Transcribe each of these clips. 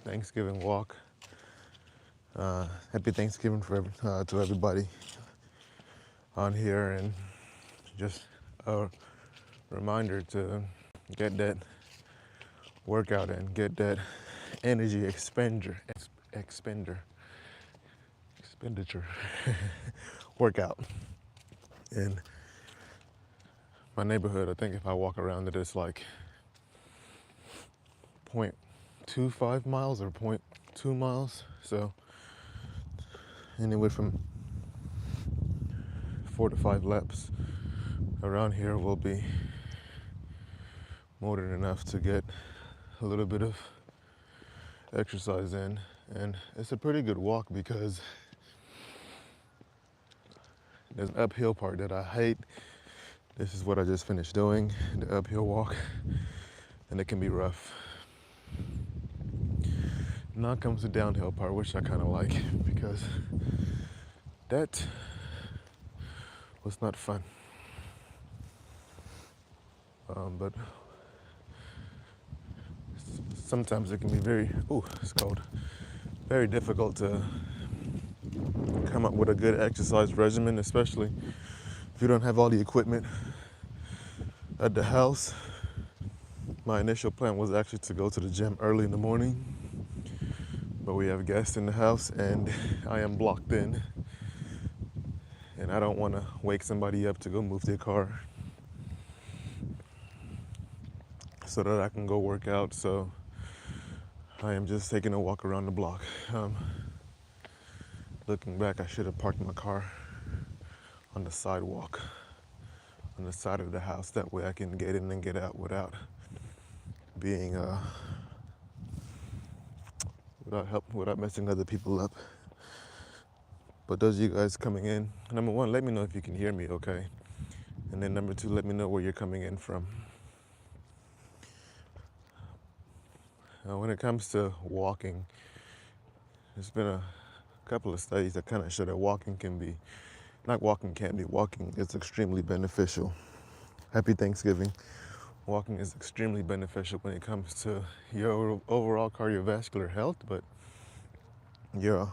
Thanksgiving walk. Happy Thanksgiving to everybody on here, and just a reminder to get that workout and get that energy expenditure workout. In my neighborhood, I think if I walk around it, it's like 0.25 miles or 0.2 miles. So anywhere from 4 to 5 laps around here will be more than enough to get a little bit of exercise in. And it's a pretty good walk because there's an uphill part that I hate. This is what I just finished doing, the uphill walk, and it can be rough. Now comes the downhill part, which I kind of like because that was not fun. But sometimes it can be it's cold, very difficult to come up with a good exercise regimen, especially if you don't have all the equipment at the house. My initial plan was actually to go to the gym early in the morning, but we have guests in the house and I am blocked in, and I don't want to wake somebody up to go move their car so that I can go work out. So I am just taking a walk around the block. Looking back, I should have parked my car on the sidewalk on the side of the house. That way I can get in and get out without being without messing other people up. But those of you guys coming in, number one, let me know if you can hear me okay. And then number two, let me know where you're coming in from. When it comes to walking, there's been a couple of studies that kind of show that walking is extremely beneficial. Happy Thanksgiving. Walking is extremely beneficial when it comes to your overall cardiovascular health, but your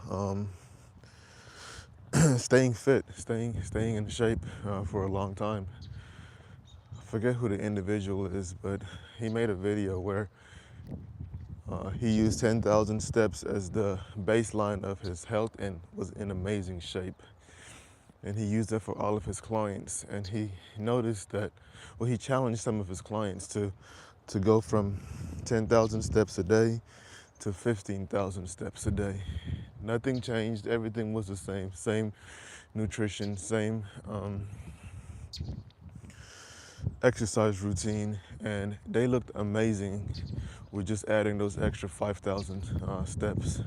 staying fit, staying in shape for a long time. I forget who the individual is, but he made a video where he used 10,000 steps as the baseline of his health and was in amazing shape. And he used that for all of his clients. And he noticed that, he challenged some of his clients to go from 10,000 steps a day to 15,000 steps a day. Nothing changed. Everything was the same. Same nutrition, same exercise routine, and they looked amazing with just adding those extra 5,000 steps.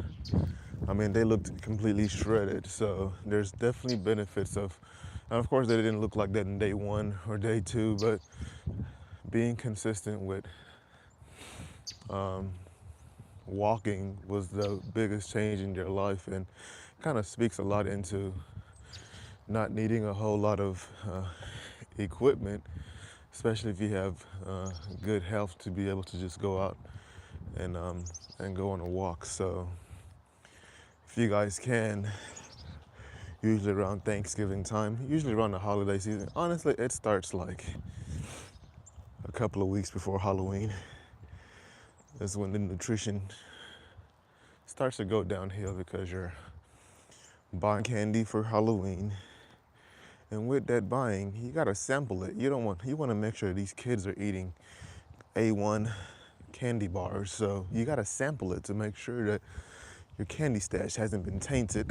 I mean, they looked completely shredded. So there's definitely benefits and of course they didn't look like that in day one or day two, but being consistent with walking was the biggest change in your life, and kind of speaks a lot into not needing a whole lot of equipment, especially if you have good health, to be able to just go out and go on a walk. So if you guys can, usually around Thanksgiving time, usually around the holiday season, honestly, it starts like a couple of weeks before Halloween. That's when the nutrition starts to go downhill because you're buying candy for Halloween. And with that buying, you gotta sample it. You want to make sure these kids are eating A1 candy bars. So you gotta sample it to make sure that your candy stash hasn't been tainted.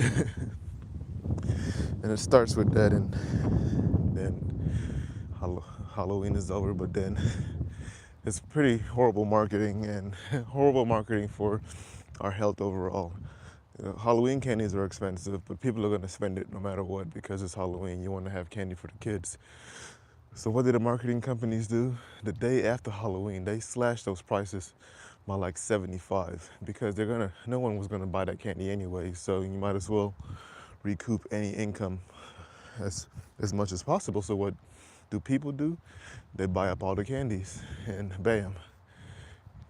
And it starts with that, and then Halloween is over, but then it's pretty horrible marketing, and horrible marketing for our health overall. Halloween candies are expensive, but people are going to spend it no matter what because it's Halloween. You want to have candy for the kids. So what did the marketing companies do? The day after Halloween, they slashed those prices by like 75 because no one was going to buy that candy anyway. So you might as well recoup any income as much as possible. So what do people do? They buy up all the candies, and bam,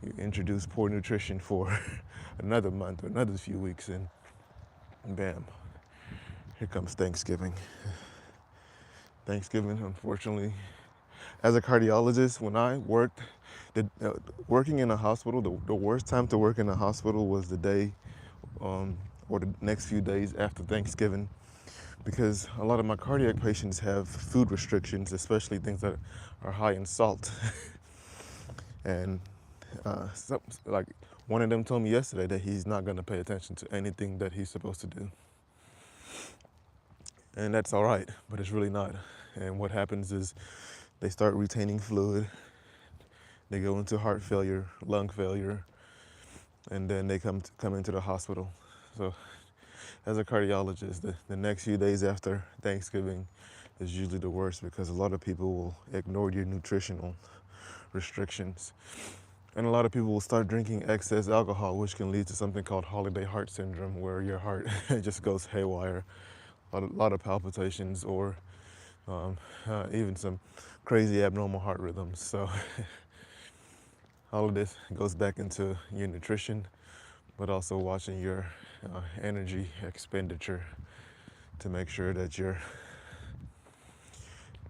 you introduce poor nutrition for another month or another few weeks, and bam, here comes Thanksgiving. Thanksgiving, unfortunately, as a cardiologist, when I worked, working in a hospital, the worst time to work in a hospital was the day or the next few days after Thanksgiving, because a lot of my cardiac patients have food restrictions, especially things that are high in salt. And like one of them told me yesterday that he's not going to pay attention to anything that he's supposed to do. And that's all right, but it's really not. And what happens is they start retaining fluid, they go into heart failure, lung failure, and then they come into the hospital. So as a cardiologist, the next few days after Thanksgiving is usually the worst, because a lot of people will ignore your nutritional restrictions. And a lot of people will start drinking excess alcohol, which can lead to something called holiday heart syndrome, where your heart just goes haywire, a lot of palpitations, or even some crazy abnormal heart rhythms. So all of this goes back into your nutrition, but also watching your energy expenditure to make sure that you're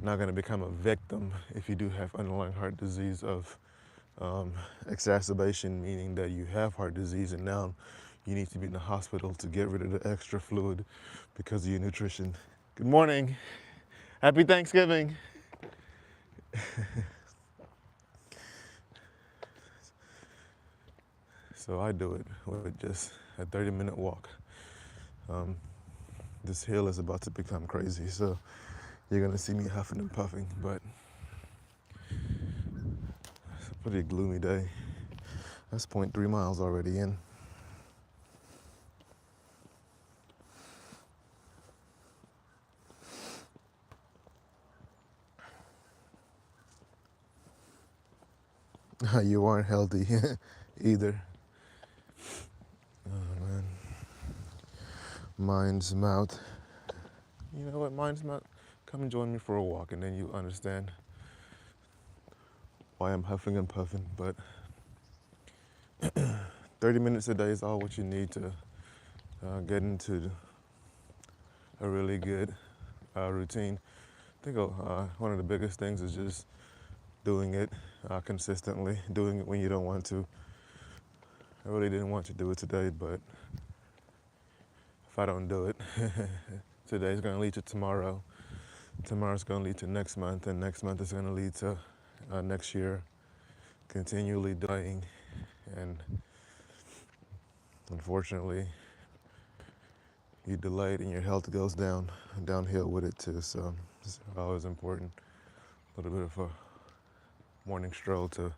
not going to become a victim if you do have underlying heart disease of exacerbation, meaning that you have heart disease and now you need to be in the hospital to get rid of the extra fluid because of your nutrition. Good morning. Happy Thanksgiving. So I do it with just a 30-minute walk. This hill is about to become crazy, so you're gonna see me huffing and puffing, but it's a pretty gloomy day. That's 0.3 miles already in. You aren't healthy either. Oh man. Mind's mouth. You know what, Mind's mouth? Come and join me for a walk and then you understand why I'm huffing and puffing. But 30 minutes a day is all what you need to get into a really good routine. I think one of the biggest things is just doing it consistently, doing it when you don't want to. I really didn't want to do it today, but if I don't do it, today's going to lead to tomorrow. Tomorrow's going to lead to next month, and next month is going to lead to next year, continually dying. And unfortunately, you delay it and your health goes downhill with it too. So it's always important. A little bit of a morning stroll to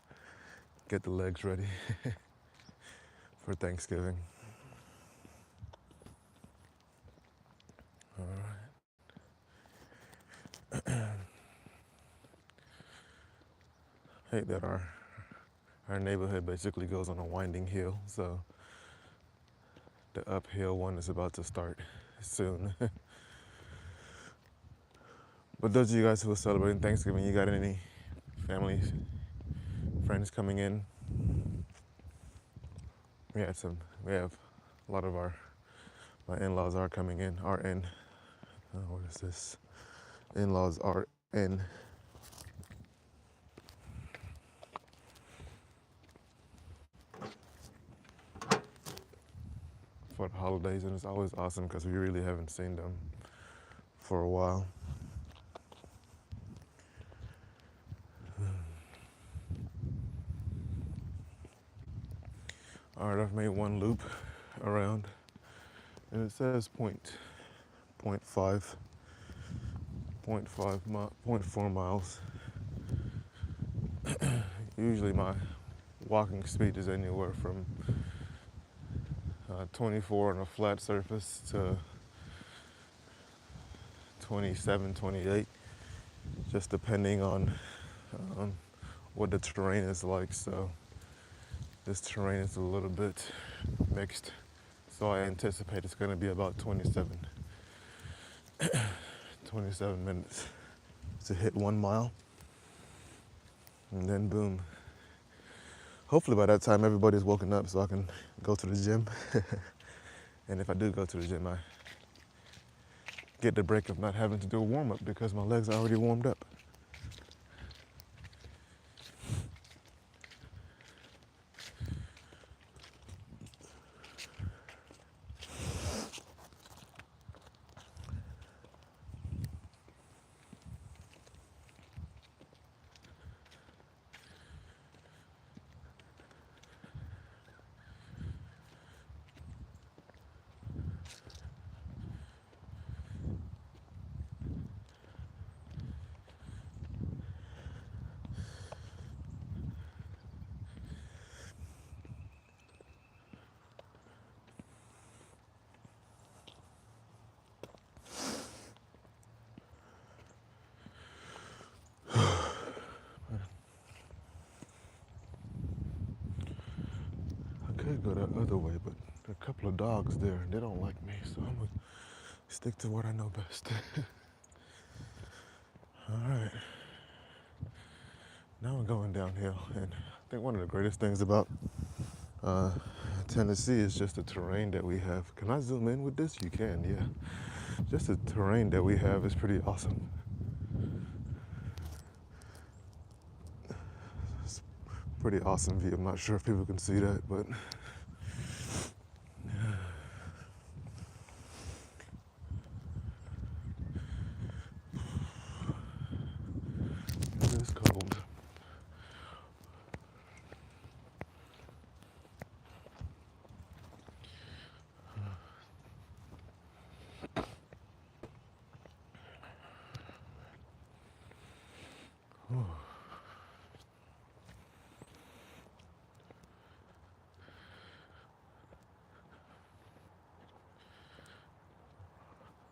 get the legs ready for Thanksgiving. All right. Hey, that our neighborhood basically goes on a winding hill, so the uphill one is about to start soon. But those of you guys who are celebrating Thanksgiving, you got any family, friends coming in? We have a lot of my in-laws are coming in, what is this? In-laws are in. For the holidays, and it's always awesome because we really haven't seen them for a while. All right, I've made one loop around, and it says 0.4 miles. Usually my walking speed is anywhere from 24 on a flat surface to 27, 28, just depending on what the terrain is like. So this terrain is a little bit mixed, so I anticipate it's going to be about 27 minutes to hit 1 mile, and then boom, hopefully by that time everybody's woken up so I can go to the gym. And if I do go to the gym, I get the break of not having to do a warm-up because my legs are already warmed up. I could go the other way, but there are a couple of dogs there and they don't like me, so I'm gonna stick to what I know best. All right, now we're going downhill, and I think one of the greatest things about uh, Tennessee is just the terrain that we have. Can I zoom in with this? You can, yeah. Just the terrain that we have is pretty awesome. It's a pretty awesome view. I'm not sure if people can see that, but it is cold.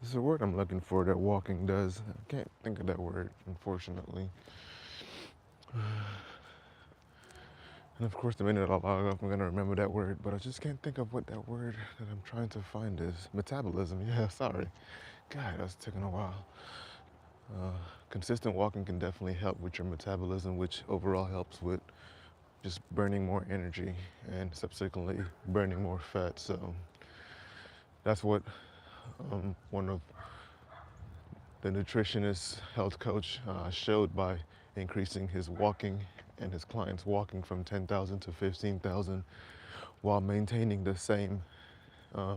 There's a word I'm looking for that walking does. I can't think of that word, unfortunately. And of course, the minute I log off, I'm gonna remember that word, but I just can't think of what that word that I'm trying to find is. Metabolism, yeah, sorry. God, that's taking a while. Uh, Consistent walking can definitely help with your metabolism, which overall helps with just burning more energy and subsequently burning more fat. So that's what one of the nutritionist health coach showed by increasing his walking and his clients walking from 10,000 to 15,000 while maintaining the same uh,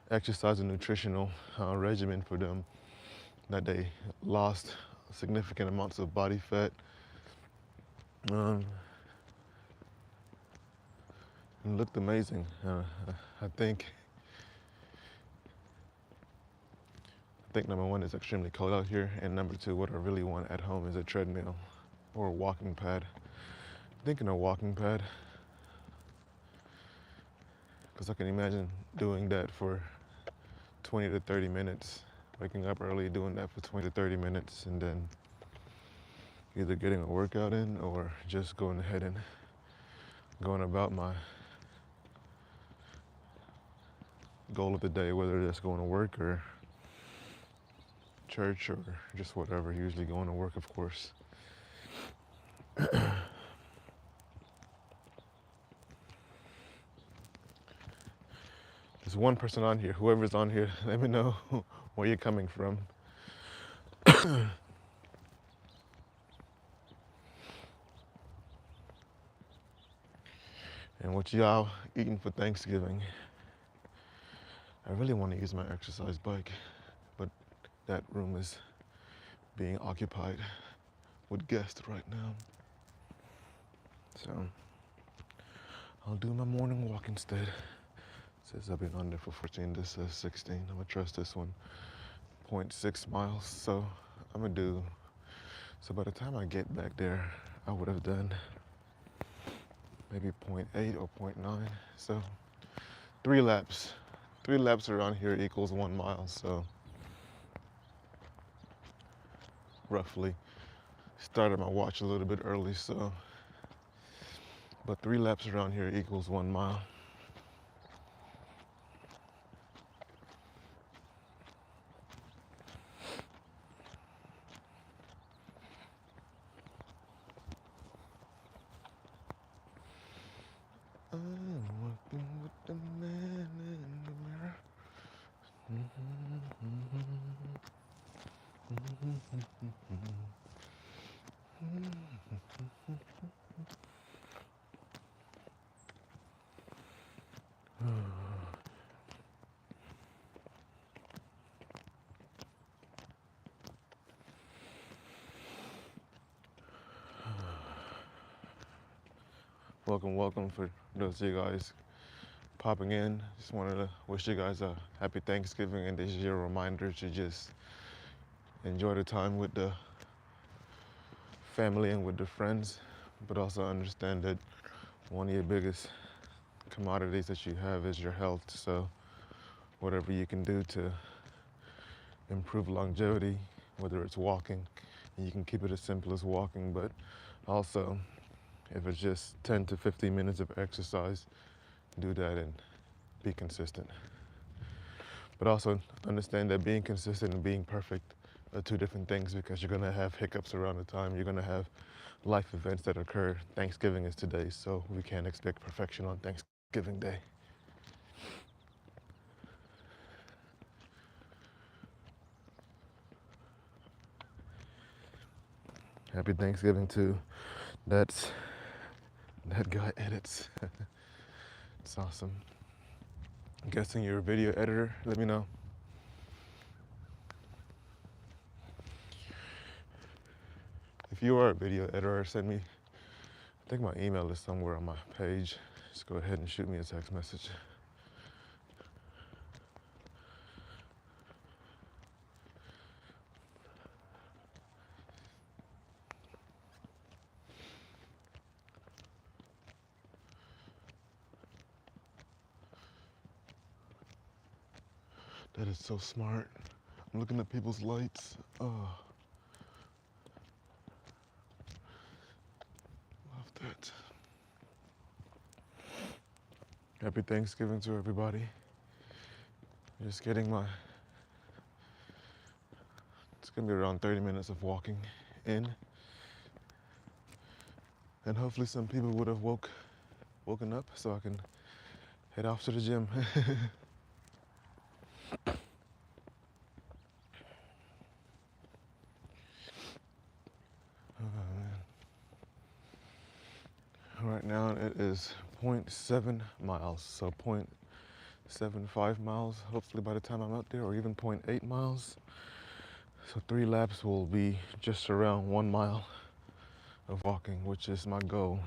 exercise and nutritional regimen for them, that they lost significant amounts of body fat um, and looked amazing. I think number one, it's extremely cold out here, and number two, what I really want at home is a treadmill or a walking pad. Thinking a walking pad, because I can imagine doing that for 20 to 30 minutes, waking up early, doing that for 20 to 30 minutes, and then either getting a workout in or just going ahead and going about my goal of the day, whether that's going to work or church or just whatever, usually going to work, of course. There's one person on here, whoever's on here, let me know where you're coming from. And what y'all eating for Thanksgiving. I really want to use my exercise bike, but that room is being occupied with guests right now. So I'll do my morning walk instead. It says I've been on there for 14, this says 16. I'm gonna trust this one. 0.6 miles, so I'm gonna do, so by the time I get back there, I would have done maybe 0.8 or 0.9. So 3 laps. 3 laps around here equals 1 mile, so roughly. Started my watch a little bit early, so, but 3 laps around here equals 1 mile. welcome for those of you guys popping in. Just wanted to wish you guys a happy Thanksgiving, and this is your reminder to just enjoy the time with the family and with the friends, but also understand that one of your biggest commodities that you have is your health. So whatever you can do to improve longevity, whether it's walking, and you can keep it as simple as walking, but also if it's just 10 to 15 minutes of exercise, do that and be consistent. But also understand that being consistent and being perfect are two different things, because you're gonna have hiccups around the time. You're gonna have life events that occur. Thanksgiving is today, so we can't expect perfection on Thanksgiving Day. Happy Thanksgiving to that guy edits. It's awesome. I'm guessing you're a video editor. Let me know. If you are a video editor, send me, I think my email is somewhere on my page. Just go ahead and shoot me a text message. That is so smart. I'm looking at people's lights. Oh, love that. Happy Thanksgiving to everybody. Just getting it's gonna be around 30 minutes of walking in. And hopefully some people would have woken up so I can head off to the gym. Right now it is 0.7 miles, so 0.75 miles, hopefully by the time I'm out there, or even 0.8 miles. So 3 laps will be just around 1 mile of walking, which is my goal.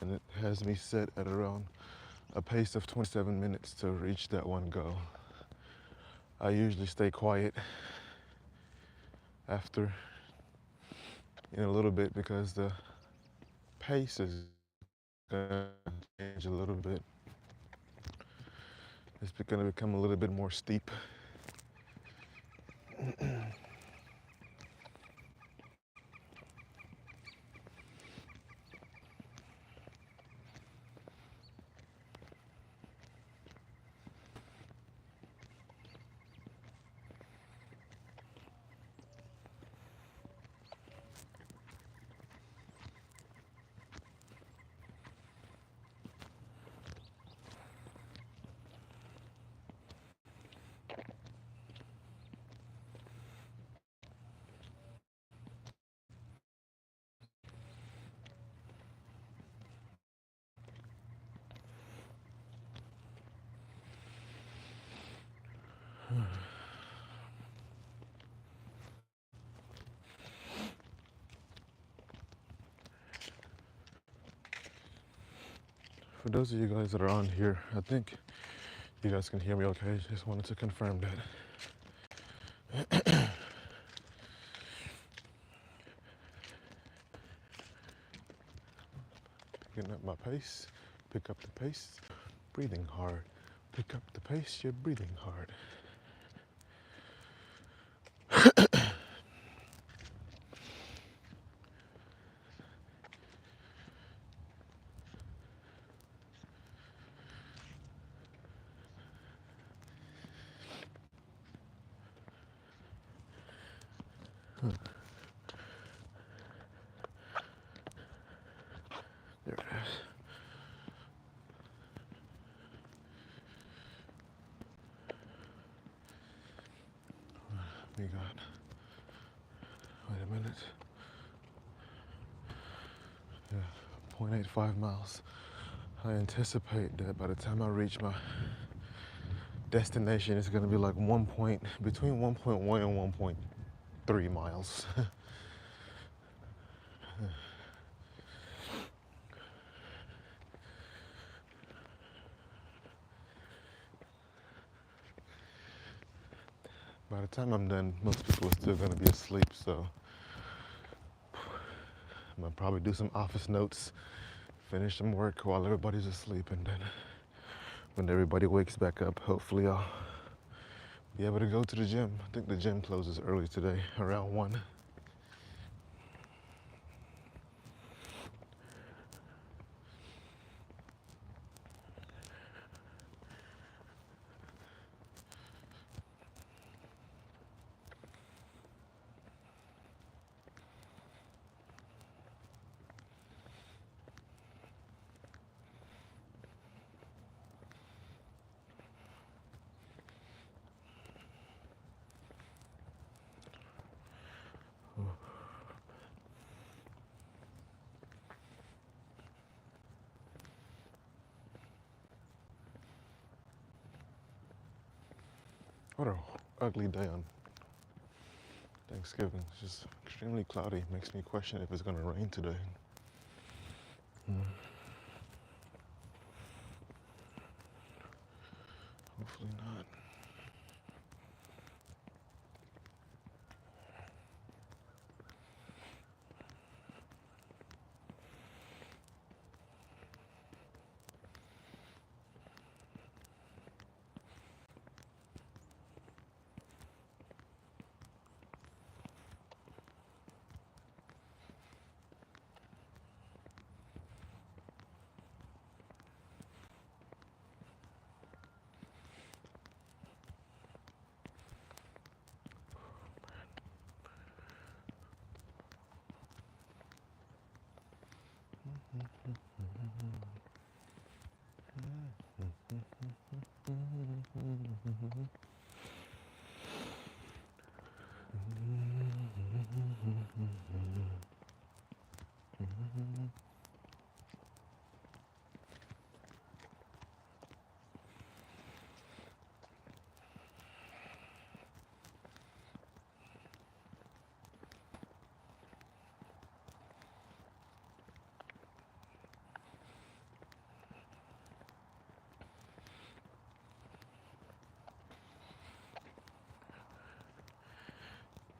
And it has me set at around a pace of 27 minutes to reach that one goal. I usually stay quiet after in a little bit because the pace is gonna change a little bit. It's gonna become a little bit more steep. For those of you guys that are on here, I think you guys can hear me okay. Just wanted to confirm that. Picking up my pace, pick up the pace, breathing hard. Pick up the pace, you're breathing hard. There it is. We got, wait a minute. Yeah, 0.85 miles. I anticipate that by the time I reach my destination, it's gonna be like between 1.1 and 1.3 miles. By the time I'm done, most people are still gonna be asleep, so I'm gonna probably do some office notes, finish some work while everybody's asleep, and then when everybody wakes back up, hopefully I'll be able to go to the gym. I think the gym closes early today, around 1. What a ugly day on Thanksgiving. It's just extremely cloudy. Makes me question if it's gonna rain today. Hopefully not.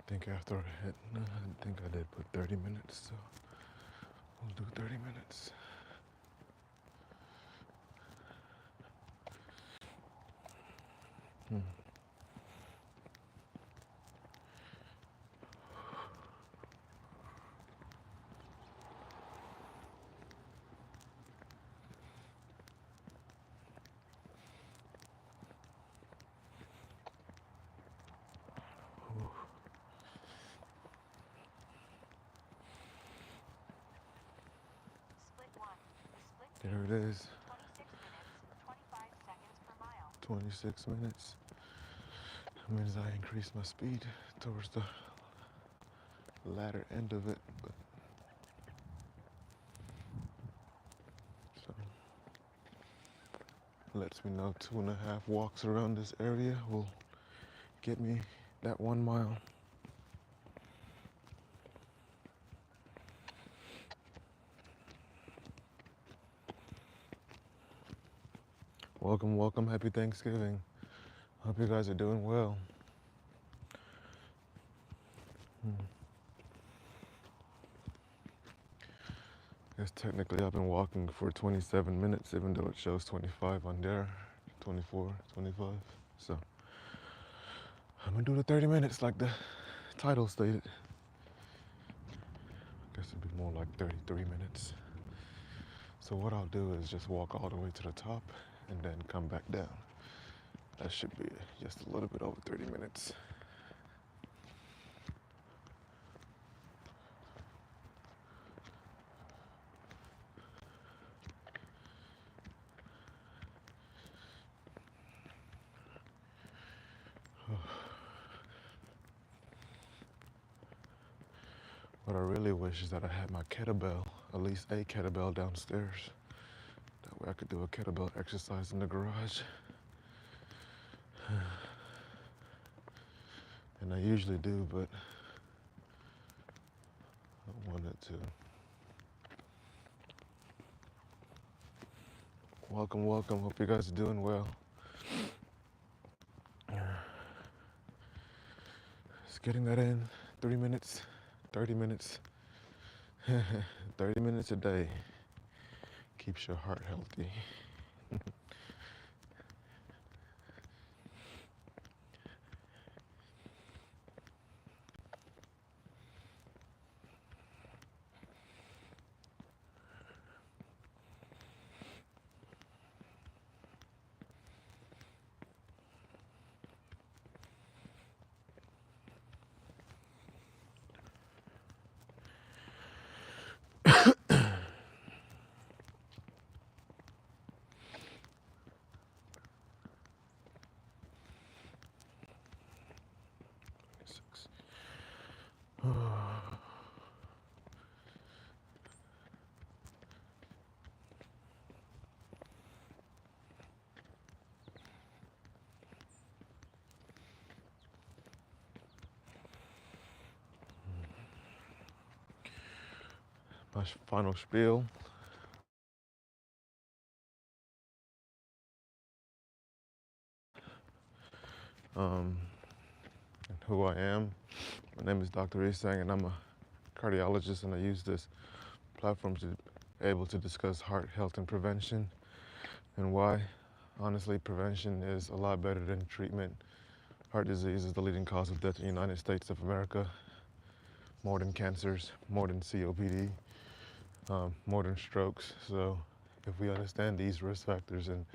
I think after I hit, no, I think I did put 30 minutes, so we'll do 30 minutes. There it is. 26 minutes. That means I increased my speed towards the latter end of it, but so lets me know 2.5 walks around this area will get me that 1 mile. Welcome, welcome, happy Thanksgiving. Hope you guys are doing well. I guess technically I've been walking for 27 minutes, even though it shows 25 on there, 24, 25. So I'm gonna do the 30 minutes like the title stated. I guess it'd be more like 33 minutes. So what I'll do is just walk all the way to the top and then come back down. That should be just a little bit over 30 minutes. What I really wish is that I had my kettlebell, at least a kettlebell downstairs. That way I could do a kettlebell exercise in the garage. And I usually do, but I wanted to. Welcome, welcome. Hope you guys are doing well. getting that in 3 minutes, 30 minutes, 30 minutes a day keeps your heart healthy. My final spiel. And who I am. My name is Dr. Isang, and I'm a cardiologist, and I use this platform to be able to discuss heart health and prevention and why. Honestly, prevention is a lot better than treatment. Heart disease is the leading cause of death in the United States of America, more than cancers, more than COPD, more than strokes. So if we understand these risk factors and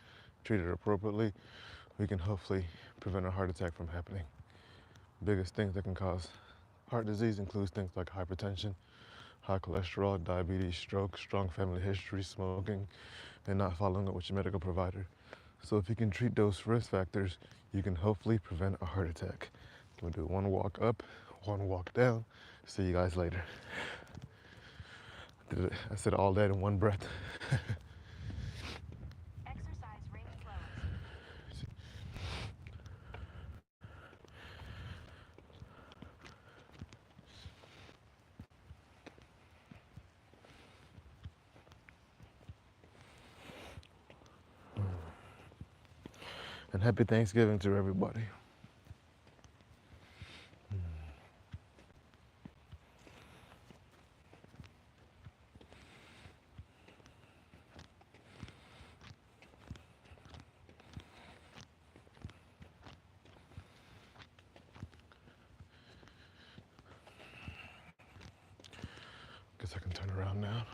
treat it appropriately, we can hopefully prevent a heart attack from happening. Biggest things that can cause heart disease includes things like hypertension, high cholesterol, diabetes, stroke, strong family history, smoking, and not following up with your medical provider. So if you can treat those risk factors, you can hopefully prevent a heart attack. We'll do one walk up, one walk down. See you guys later. I said all that in one breath. Exercise ring closed. And happy Thanksgiving to everybody. Guess I can turn around now.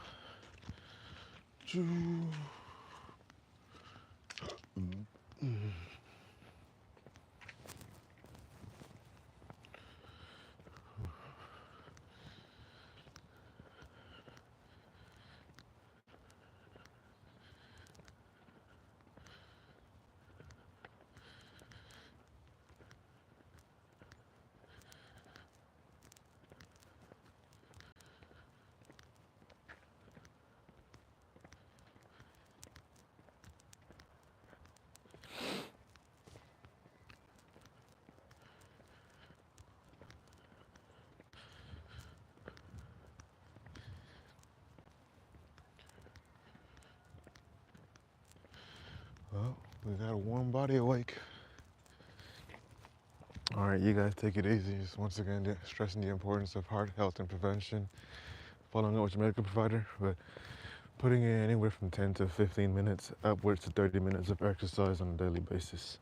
Well, we got a warm body awake. All right, you guys take it easy. Just once again, stressing the importance of heart health and prevention, following up with your medical provider, but putting in anywhere from 10 to 15 minutes, upwards to 30 minutes of exercise on a daily basis.